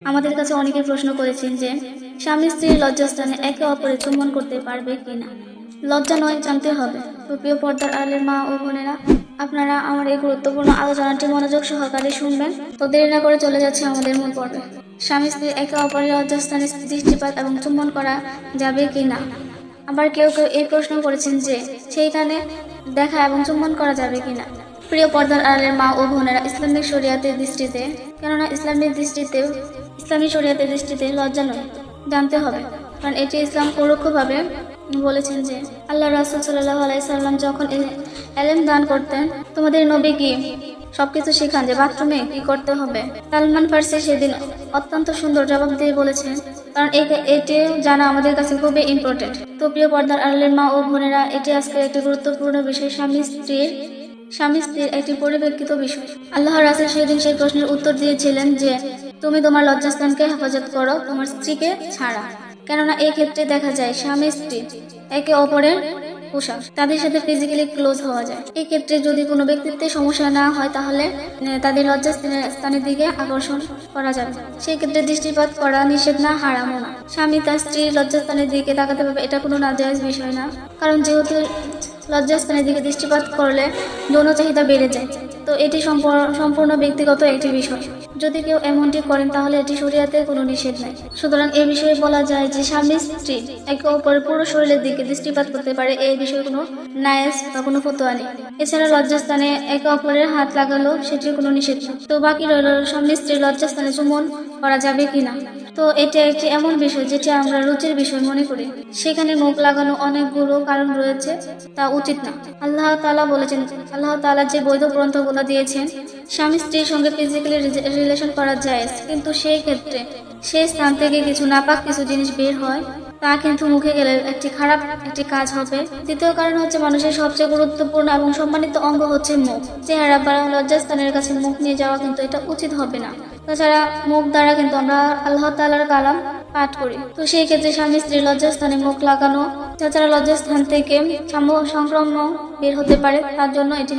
আমাদের কাছে অনেকে প্রশ্ন করেছেন যে স্বামী স্ত্রীর লজ্জাস্থানে একে অপরে চুম্বন করতে পারবে কিনা। লজ্জা নয়, জানতে হবে। তো প্রিয় পর্দার আড়ালের মা ও বোনেরা, আপনারা আমার এই গুরুত্বপূর্ণ আলোচনাটি মনোযোগ সহকারে শুনবেন। তো দেরি না করে চলে যাচ্ছে আমাদের মূল পর্বে। স্বামী স্ত্রী একে অপরের লজ্জাস্থানে দৃষ্টিপাত এবং চুম্বন করা যাবে কিনা। আবার কেউ কেউ এই প্রশ্ন করেছেন যে সেইখানে দেখা এবং চুম্বন করা যাবে কিনা। প্রিয় পর্দার আড়ালের মা ও বোনেরা, ইসলামিক শরিয়াতের দৃষ্টিতে, কেননা ইসলামী শরিয়াতের দৃষ্টিতে লজ্জা নয়, জানতে হবে। কারণ এটি ইসলাম পরোক্ষভাবে বলেছেন যে আল্লাহ রাসূল সাল্লাল্লাহু আলাইহি সাল্লাম যখন এলেম দান করতেন, তোমাদের নবী কি সবকিছু শেখান যে বাথরুমে কি করতে হবে। সালমান ফার্সি সেদিন অত্যন্ত সুন্দর জবাব দিয়ে বলেছেন, কারণ এটি জানা আমাদের কাছে খুবই ইম্পর্টেন্ট। তো প্রিয় পর্দার আড়ালের মা ও বোনেরা, এটি আজকের একটি গুরুত্বপূর্ণ বিষয়, স্বামী স্ত্রীর একটি পরিপ্রেক্ষিত বিষয়। আল্লাহ রাসূল সেদিন সেই প্রশ্নের উত্তর দিয়েছিলেন যে তুমি তোমার লজ্জাস্থানকে হেফাজত করো তোমার স্ত্রীকে ছাড়া। কেননা এই ক্ষেত্রে দেখা যায় স্বামী স্ত্রী একে অপরের পোশাক, তাদের সাথে ফিজিক্যালি ক্লোজ হওয়া যায়। এই ক্ষেত্রে যদি কোনো ব্যক্তিত্বের সমস্যা না হয়, তাহলে তাদের লজ্জাস্থানের দিকে আকর্ষণ করা যাবে। সেই ক্ষেত্রে দৃষ্টিপাত করা নিষেধ না, হারামও না। স্বামী তার স্ত্রীর লজ্জাস্থানের দিকে তাকাতে পারবে, এটা কোনো নাজায়েজ বিষয় না। কারণ যেহেতু লজ্জাস্থানের দিকে দৃষ্টিপাত করলে যৌন চাহিদা বেড়ে যায়, তো এটি সম্পূর্ণ ব্যক্তিগত একটি বিষয়। যদি কেউ এমনটি করেন তাহলে এটি শরিয়াতে কোনো নিষেধ নাই। সুতরাং এই বিষয়ে বলা যায় যে স্বামী স্ত্রী একে অপরের পুরো শরীরের দিকে দৃষ্টিপাত করতে পারে, এই বিষয়ে কোনো নায়েজ বা কোনো ফতোয়া নেই। এছাড়া লজ্জাস্থানে একে অপরের হাত লাগালো সেটির কোনো নিষেধ নেই। তো বাকি রইল স্বামী স্ত্রীর লজ্জাস্থানে চুম্বন করা যাবে কিনা। তো এটা একটি এমন বিষয় যেটা আমরা রুচির বিষয় মনে করি, সেখানে মুখ লাগানো অনেকগুলো কারণ রয়েছে, তা উচিত না। আল্লাহ তাআলা বলেছেন, আল্লাহ তাআলা যে বৈধ গ্রন্থগুলো দিয়েছেন, স্বামী স্ত্রীর সঙ্গে ফিজিক্যালি রিলেশন করা যায়, কিন্তু সেই ক্ষেত্রে সেই স্থান থেকে কিছু নাপাক কিছু জিনিস বের হয়, তা কিন্তু মুখে গেলে খারাপ একটি কাজ হবে। দ্বিতীয় কারণ হচ্ছে, মানুষের সবচেয়ে গুরুত্বপূর্ণ এবং সম্মানিত অঙ্গ হচ্ছে মুখ। চেহারা বা লজ্জাস্থানের কাছে মুখ নিয়ে যাওয়া কিন্তু এটা উচিত হবে না। তাছাড়া মুখ দ্বারা কিন্তু আমরা আল্লাহ তাআলার কালাম পাঠ করি। তো সেই ক্ষেত্রে স্বামী স্ত্রীর লজ্জাস্থানে মুখ লাগানো, তাছাড়া লজ্জাস্থান থেকে সংক্রমণ বের হতে পারে, তার জন্য এটি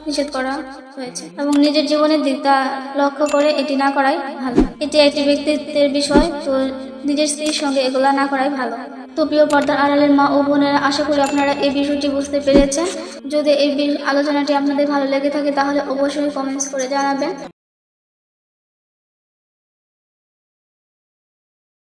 নিষেধ করা হয়েছে। এবং নিজের জীবনের দিকটা লক্ষ্য করে এটি না করাই ভালো। এটি একটি ব্যক্তিত্বের বিষয়, তো নিজের স্ত্রীর সঙ্গে এগুলা না করাই ভালো। তো প্রিয় পর্দার আড়ালের মা ও বোনেরা, আশা করি আপনারা এই বিষয়টি বুঝতে পেরেছেন। যদি এই আলোচনাটি আপনাদের ভালো লেগে থাকে তাহলে অবশ্যই কমেন্টস করে জানাবেন।